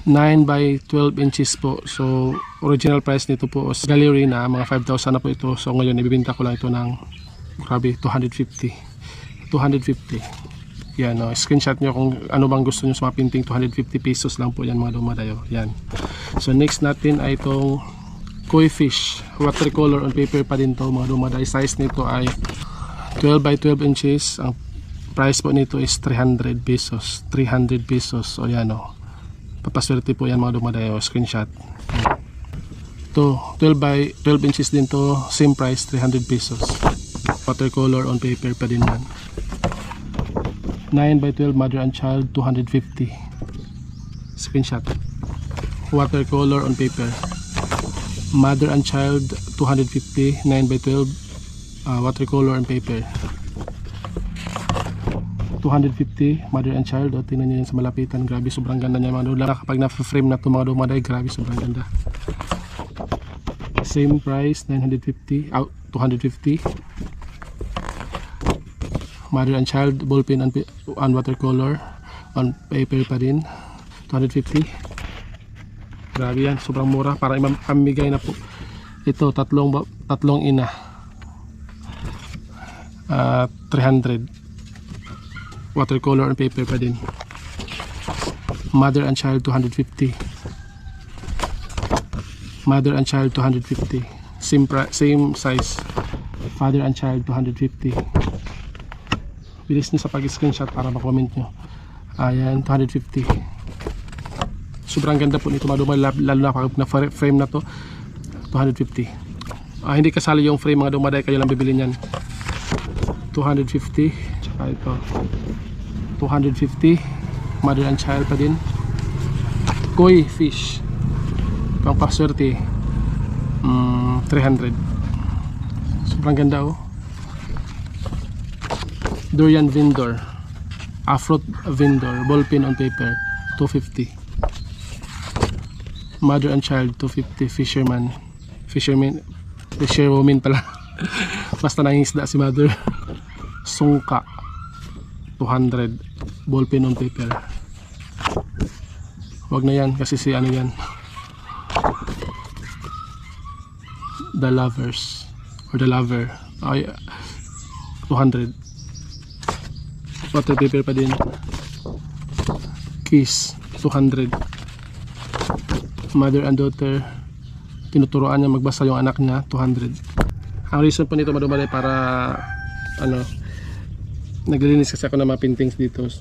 9 by 12 inches po. So original price nito po sa gallery na mga 5,000 na po ito. So ngayon ibibenta ko lang ito ng grabe 250. Yan, no? Screenshot nyo kung ano bang gusto nyo sa mga painting. 250 pesos lang po yan mga dumadayo. Yan. So next natin ay itong koi fish, watercolor on paper pa din to mga dumadayo. Size nito ay 12 by 12 inches. Ang price po nito is 300 pesos. So yan, no? Papaswerte po yan mga dumadayo. Screenshot. Ito 12 by 12 inches din to. Same price, 300 pesos. Watercolor on paper pa din yan. 9 by 12 mother and child, 250. Screenshot. Watercolor on paper, mother and child, 250. 9 by 12 watercolor on paper, 250. Mother and child. O, tingnan nyo yan sa malapitan. Grabe, sobrang ganda niya mga dula. Kapag na-frame na ito mga dumaday, grabe, sobrang ganda. Same price, 950. 250. Mother and child, ballpen and watercolor on paper pa din, 250. Grabe yan, sobrang mura. Para pamigay na po ito. Tatlong ina, 300. Watercolor on paper pa din. Mother and child, 250. Mother and child, 250. Same size. Father and child, 250. Bilis nyo sa pag-screenshot para makomment nyo. Ayan, 250. Sobrang ganda po nito mga dumay, lalo na pag na-frame na to. 250. Hindi kasali yung frame mga dumaday, kayo lang bibili nyan. 250. Tsaka ito 250. Mother and child pa din. Koi fish, pang paswerte, 300. Sobrang ganda, oh. Durian vendor, fruit vendor, ballpen on paper, 250. Mother and child, 250. Fisherwoman pala. Basta nangingisda si mother. Sungka, 200. Ballpen on paper. Wag na yan kasi si ano yan, the lovers or the lover. Ay, 200. Water paper pa din. Kiss, 200. Mother and daughter, tinuturoan niya magbasa yung anak niya, 200. Ang reason po nito madumalay para naglilinis kasi ako ng mga paintings dito.